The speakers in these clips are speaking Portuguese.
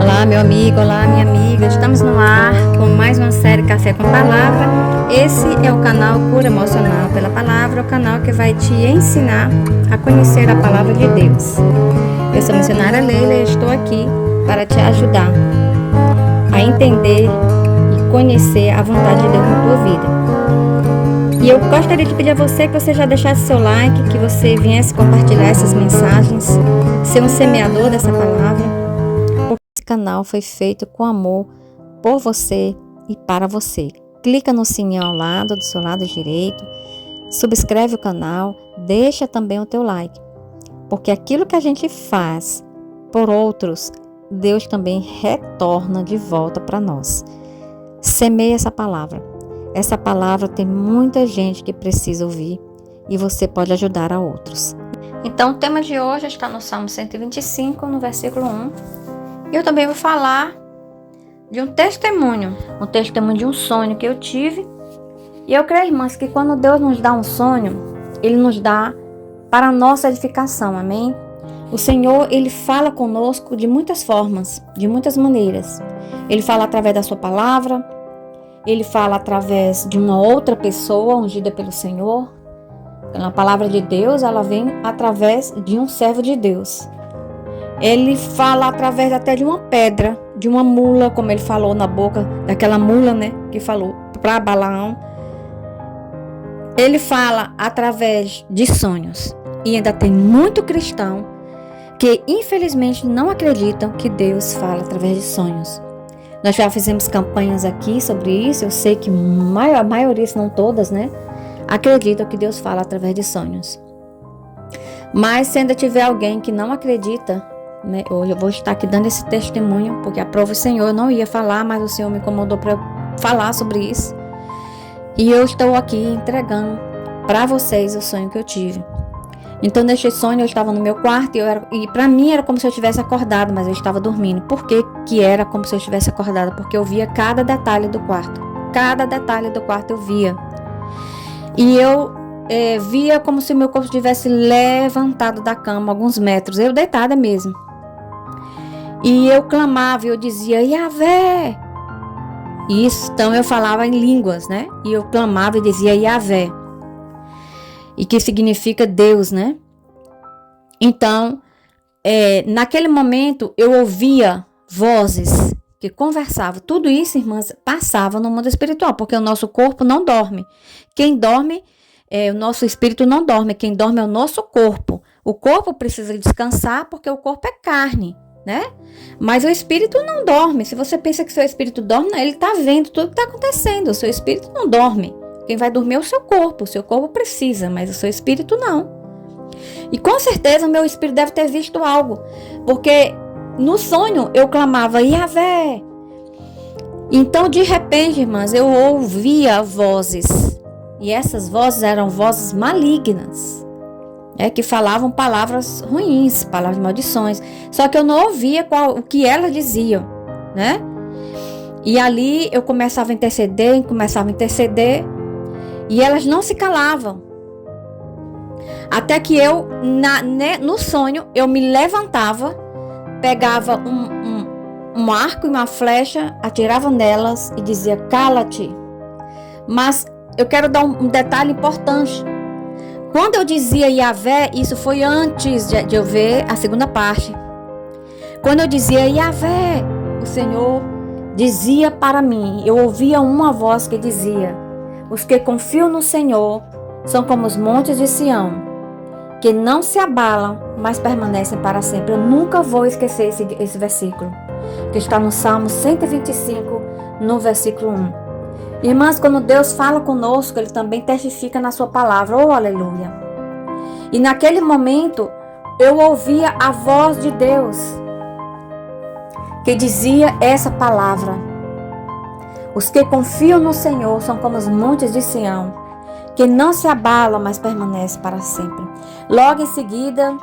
Olá, meu amigo, olá, minha amiga. Estamos no ar com mais uma série Café com Palavra. Esse é o canal Cura Emocional pela Palavra, o canal que vai te ensinar a conhecer a Palavra de Deus. Eu sou a missionária Leila e estou aqui para te ajudar a entender e conhecer a vontade de Deus na tua vida. E eu gostaria de pedir a você que você já deixasse seu like, que você viesse compartilhar essas mensagens, ser um semeador dessa palavra. Esse canal foi feito com amor por você e para você. Clica no sininho ao lado, do seu lado direito, subscreve o canal, deixa também o teu like. Porque aquilo que a gente faz por outros, Deus também retorna de volta para nós. Semeie essa palavra. Essa palavra tem muita gente que precisa ouvir e você pode ajudar a outros. Então o tema de hoje está no Salmo 125, no versículo 1. Eu também vou falar de um testemunho de um sonho que eu tive. E eu creio, irmãs, que quando Deus nos dá um sonho, Ele nos dá para a nossa edificação, amém? O Senhor, Ele fala conosco de muitas formas, de muitas maneiras. Ele fala através da sua palavra, Ele fala através de uma outra pessoa ungida pelo Senhor. A palavra de Deus, ela vem através de um servo de Deus. Ele fala através até de uma pedra, de uma mula, como ele falou na boca daquela mula, né? Que falou para Balaão. Ele fala através de sonhos. E ainda tem muito cristão que infelizmente não acreditam que Deus fala através de sonhos. Nós já fizemos campanhas aqui sobre isso. Eu sei que a maioria, se não todas, né? Acreditam que Deus fala através de sonhos. Mas se ainda tiver alguém que não acredita, né, eu vou estar aqui dando esse testemunho, porque aprova o Senhor, eu não ia falar, mas o Senhor me incomodou para falar sobre isso. E eu estou aqui entregando para vocês o sonho que eu tive. Então, neste sonho, eu estava no meu quarto e para mim era como se eu estivesse acordado, mas eu estava dormindo. Por que era como se eu estivesse acordada? Porque eu via cada detalhe do quarto. Cada detalhe do quarto eu via. E eu via como se o meu corpo estivesse levantado da cama alguns metros. Eu deitada mesmo. E eu clamava, eu dizia, Yahvé. Isso, então eu falava em línguas, né? E eu clamava e dizia Yahvé. E que significa Deus, né? Então, naquele momento eu ouvia vozes que conversavam. Tudo isso, irmãs, passava no mundo espiritual, porque o nosso corpo não dorme. Quem dorme, o nosso espírito não dorme. Quem dorme é o nosso corpo. O corpo precisa descansar porque o corpo é carne, né? Mas o espírito não dorme. Se você pensa que seu espírito dorme, ele está vendo tudo que está acontecendo. O seu espírito não dorme. Quem vai dormir é o seu corpo. O seu corpo precisa, mas o seu espírito não. E com certeza o meu espírito deve ter visto algo, porque no sonho eu clamava Yahvé. Então de repente, irmãs, eu ouvia vozes. E essas vozes eram vozes malignas. Que falavam palavras ruins, palavras de maldições. Só que eu não ouvia o que elas diziam, né? E ali eu começava a interceder. E elas não se calavam. Até que eu, no sonho, eu me levantava, pegava um arco e uma flecha, atirava nelas e dizia, cala-te. Mas eu quero dar um detalhe importante. Quando eu dizia Yahvé, isso foi antes de eu ver a segunda parte. Quando eu dizia Yahvé, o Senhor dizia para mim, eu ouvia uma voz que dizia, os que confiam no Senhor são como os montes de Sião, que não se abalam, mas permanecem para sempre. Eu nunca vou esquecer esse versículo, que está no Salmo 125, no versículo 1. Irmãs, quando Deus fala conosco, Ele também testifica na sua palavra. Oh, aleluia! E naquele momento, eu ouvia a voz de Deus, que dizia essa palavra. Os que confiam no Senhor são como os montes de Sião, que não se abalam, mas permanecem para sempre. Logo em seguida,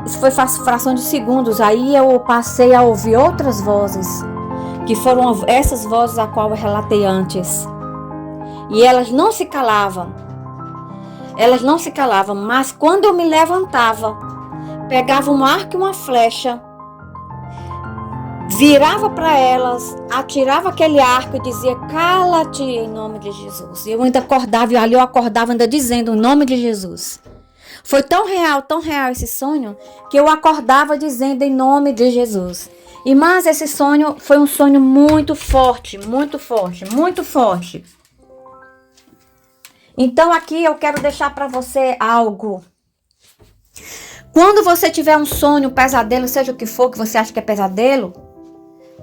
isso foi fração de segundos, aí eu passei a ouvir outras vozes, que foram essas vozes a qual eu relatei antes. E elas não se calavam. Mas quando eu me levantava, pegava um arco e uma flecha, virava para elas, atirava aquele arco e dizia: cala-te em nome de Jesus. E eu ainda acordava, e ali eu acordava ainda dizendo: em nome de Jesus. Foi tão real esse sonho, que eu acordava dizendo: em nome de Jesus. Irmãs, esse sonho foi um sonho muito forte, muito forte, muito forte. Então aqui eu quero deixar para você algo. Quando você tiver um sonho, um pesadelo, seja o que for que você acha que é pesadelo,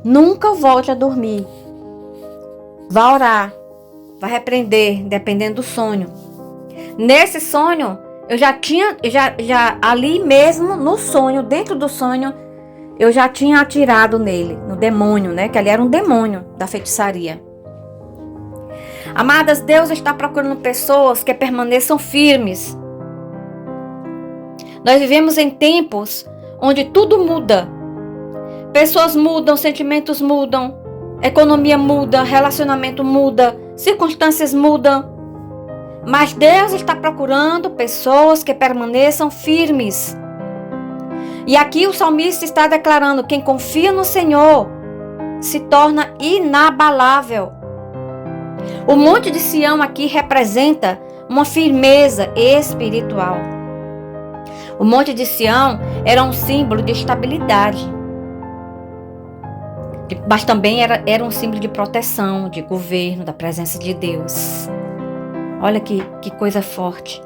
nunca volte a dormir. Vá orar, vá repreender, dependendo do sonho. Nesse sonho, eu já ali mesmo, no sonho, dentro do sonho, eu já tinha atirado nele, no demônio, né? Que ali era um demônio da feitiçaria. Amadas, Deus está procurando pessoas que permaneçam firmes. Nós vivemos em tempos onde tudo muda. Pessoas mudam, sentimentos mudam, economia muda, relacionamento muda, circunstâncias mudam. Mas Deus está procurando pessoas que permaneçam firmes. E aqui o salmista está declarando: quem confia no Senhor se torna inabalável. O Monte de Sião aqui representa uma firmeza espiritual. O Monte de Sião era um símbolo de estabilidade, mas também era um símbolo de proteção, de governo, da presença de Deus. Olha que coisa forte.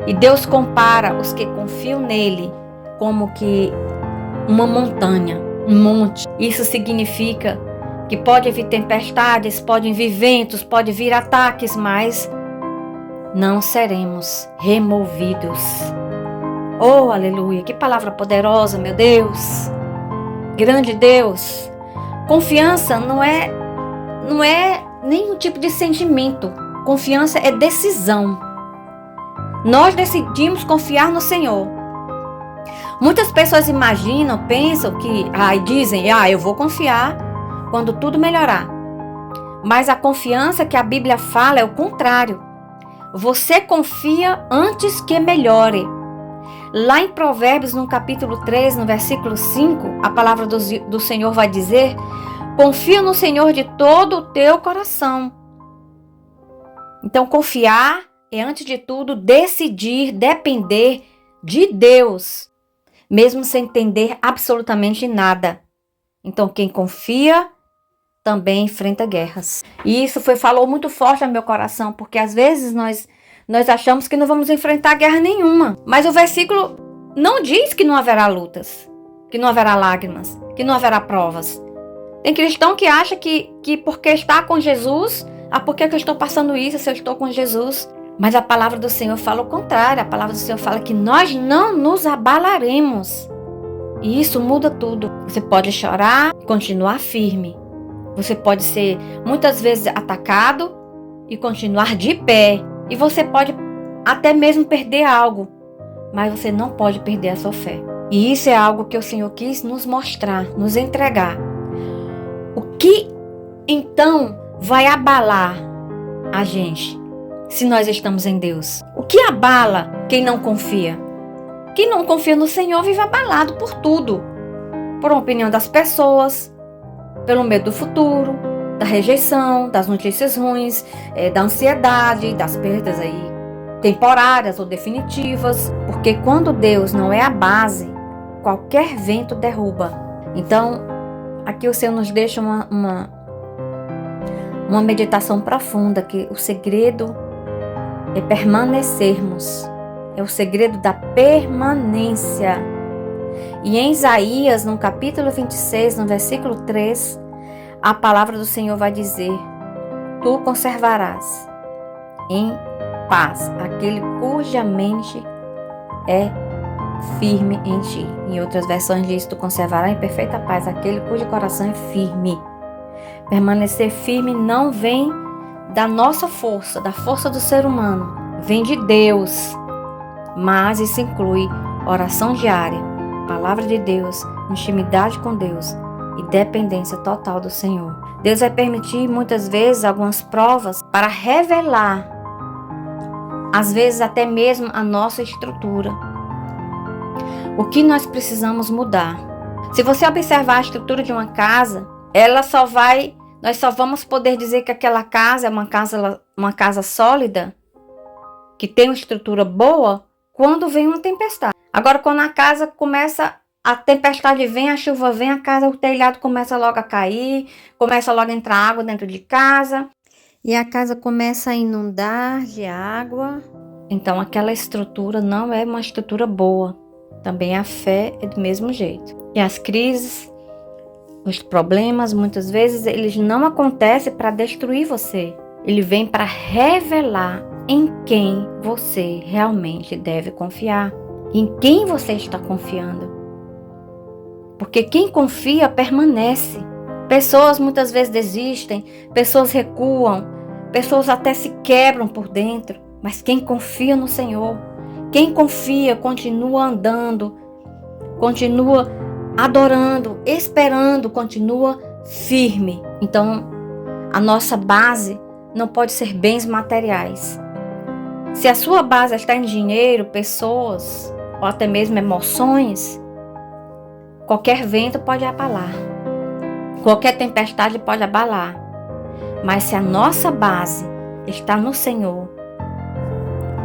E Deus compara os que confiam nele como que uma montanha, um monte. Isso significa que pode vir tempestades, podem vir ventos, pode vir ataques, mas não seremos removidos. Oh, aleluia, que palavra poderosa, meu Deus. Grande Deus. Confiança não é nenhum tipo de sentimento. Confiança é decisão. Nós decidimos confiar no Senhor. Muitas pessoas imaginam, pensam que, e dizem: eu vou confiar quando tudo melhorar. Mas a confiança que a Bíblia fala é o contrário. Você confia antes que melhore. Lá em Provérbios, no capítulo 3, no versículo 5, a palavra do Senhor vai dizer: confia no Senhor de todo o teu coração. Então, confiar é, antes de tudo, decidir depender de Deus, mesmo sem entender absolutamente nada. Então, quem confia também enfrenta guerras. E isso falou muito forte no meu coração, porque às vezes nós achamos que não vamos enfrentar guerra nenhuma. Mas o versículo não diz que não haverá lutas, que não haverá lágrimas, que não haverá provas. Tem cristão que acha que porque está com Jesus, por que eu estou passando isso se eu estou com Jesus? Mas a palavra do Senhor fala o contrário. A palavra do Senhor fala que nós não nos abalaremos. E isso muda tudo. Você pode chorar e continuar firme. Você pode ser muitas vezes atacado e continuar de pé. E você pode até mesmo perder algo, mas você não pode perder a sua fé. E isso é algo que o Senhor quis nos mostrar, nos entregar. O que então vai abalar a gente se nós estamos em Deus? O que abala quem não confia? Quem não confia no Senhor vive abalado por tudo. Por uma opinião das pessoas, pelo medo do futuro, da rejeição, das notícias ruins, da ansiedade, das perdas aí temporárias ou definitivas. Porque quando Deus não é a base, qualquer vento derruba. Então, aqui o Senhor nos deixa uma meditação profunda, que o segredo é permanecermos. É o segredo da permanência. E em Isaías, no capítulo 26, no versículo 3, a palavra do Senhor vai dizer: tu conservarás em paz aquele cuja mente é firme em ti. Em outras versões diz: tu conservarás em perfeita paz aquele cujo coração é firme. Permanecer firme não vem da nossa força, da força do ser humano, vem de Deus. Mas isso inclui oração diária, palavra de Deus, intimidade com Deus e dependência total do Senhor. Deus vai permitir muitas vezes algumas provas para revelar, às vezes até mesmo a nossa estrutura. O que nós precisamos mudar? Se você observar a estrutura de uma casa, nós só vamos poder dizer que aquela casa é uma casa sólida, que tem uma estrutura boa, quando vem uma tempestade. Agora, quando a tempestade vem, a chuva vem, o telhado começa logo a cair, começa logo a entrar água dentro de casa, e a casa começa a inundar de água. Então, aquela estrutura não é uma estrutura boa. Também a fé é do mesmo jeito. E as crises, os problemas, muitas vezes, eles não acontecem para destruir você. Ele vem para revelar em quem você realmente deve confiar. Em quem você está confiando. Porque quem confia permanece. Pessoas muitas vezes desistem, pessoas recuam, pessoas até se quebram por dentro. Mas quem confia no Senhor, quem confia, continua andando, continua adorando, esperando, continua firme. Então, a nossa base não pode ser bens materiais. Se a sua base está em dinheiro, pessoas, ou até mesmo emoções, qualquer vento pode abalar, qualquer tempestade pode abalar. Mas se a nossa base está no Senhor,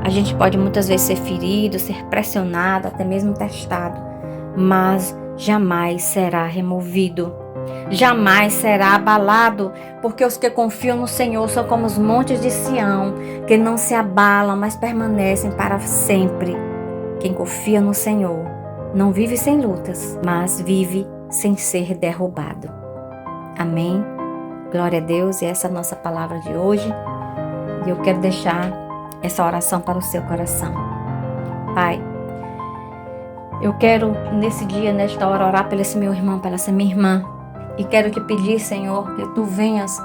a gente pode muitas vezes ser ferido, ser pressionado, até mesmo testado, mas jamais será removido, jamais será abalado, porque os que confiam no Senhor são como os montes de Sião, que não se abalam, mas permanecem para sempre. Quem confia no Senhor não vive sem lutas, mas vive sem ser derrubado. Amém? Glória a Deus, e essa é a nossa palavra de hoje. E eu quero deixar essa oração para o seu coração. Pai, eu quero nesse dia, nesta hora, orar pelo esse meu irmão, pela essa minha irmã. E quero te pedir, Senhor, que tu venhas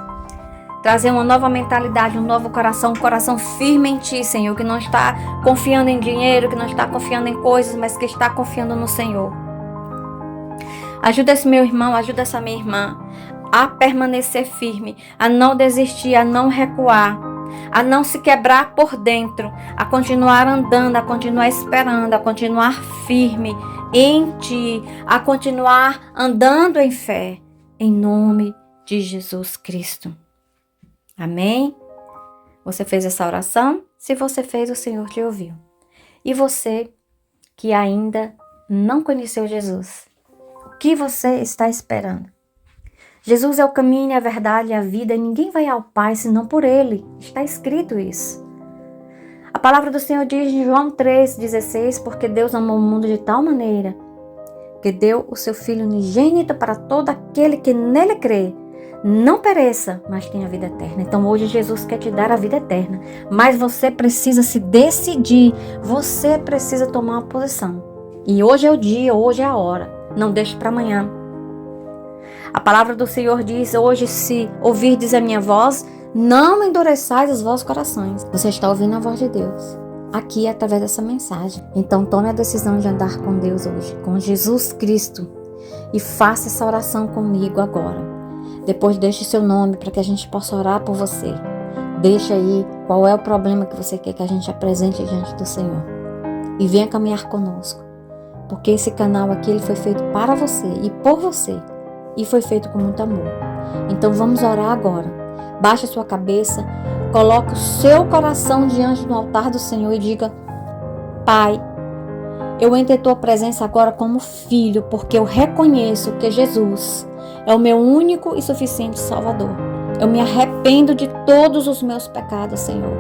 trazer uma nova mentalidade, um novo coração, um coração firme em ti, Senhor, que não está confiando em dinheiro, que não está confiando em coisas, mas que está confiando no Senhor. Ajuda esse meu irmão, ajuda essa minha irmã a permanecer firme, a não desistir, a não recuar, a não se quebrar por dentro, a continuar andando, a continuar esperando, a continuar firme em ti, a continuar andando em fé, em nome de Jesus Cristo. Amém? Você fez essa oração? Se você fez, o Senhor te ouviu. E você que ainda não conheceu Jesus, o que você está esperando? Jesus é o caminho, a verdade e a vida, e ninguém vai ao Pai senão por Ele. Está escrito isso. A palavra do Senhor diz em João 3,16, porque Deus amou o mundo de tal maneira que deu o seu Filho unigênito para todo aquele que nele crê, não pereça, mas tenha vida eterna. Então hoje Jesus quer te dar a vida eterna, mas você precisa se decidir, você precisa tomar uma posição. E hoje é o dia, hoje é a hora, não deixe para amanhã. A palavra do Senhor diz, hoje se ouvirdes a minha voz, não endureçais os vossos corações. Você está ouvindo a voz de Deus, aqui através dessa mensagem. Então tome a decisão de andar com Deus hoje, com Jesus Cristo, e faça essa oração comigo agora. Depois deixe seu nome para que a gente possa orar por você. Deixa aí qual é o problema que você quer que a gente apresente diante do Senhor. E venha caminhar conosco. Porque esse canal aqui ele foi feito para você e por você. E foi feito com muito amor. Então vamos orar agora. Baixe a sua cabeça. Coloque o seu coração diante do altar do Senhor e diga: Pai, eu entro em tua presença agora como filho, porque eu reconheço que Jesus é o meu único e suficiente Salvador. Eu me arrependo de todos os meus pecados, Senhor,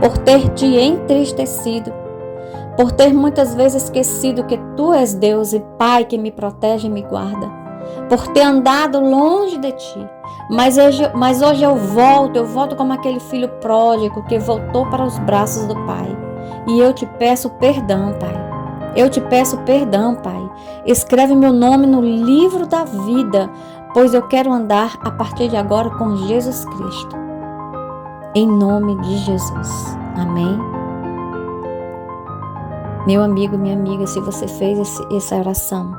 por ter te entristecido, por ter muitas vezes esquecido que tu és Deus e Pai que me protege e me guarda, por ter andado longe de ti. Mas hoje eu volto como aquele filho pródigo que voltou para os braços do Pai. E eu te peço perdão, Pai. Eu te peço perdão, Pai. Escreve meu nome no livro da vida, pois eu quero andar a partir de agora com Jesus Cristo. Em nome de Jesus. Amém? Meu amigo, minha amiga, se você fez essa oração,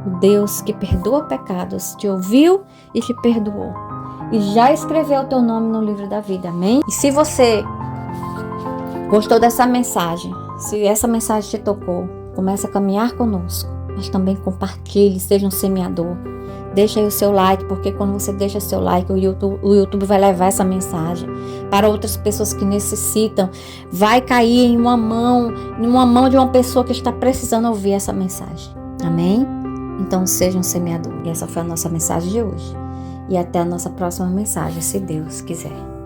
o Deus que perdoa pecados te ouviu e te perdoou. E já escreveu o teu nome no livro da vida. Amém? E se você gostou dessa mensagem, se essa mensagem te tocou, comece a caminhar conosco. mas também compartilhe, seja um semeador. Deixa aí o seu like, porque quando você deixa seu like, o YouTube vai levar essa mensagem para outras pessoas que necessitam. Vai cair em uma mão de uma pessoa que está precisando ouvir essa mensagem. Amém? Então seja um semeador. E essa foi a nossa mensagem de hoje. E até a nossa próxima mensagem, se Deus quiser.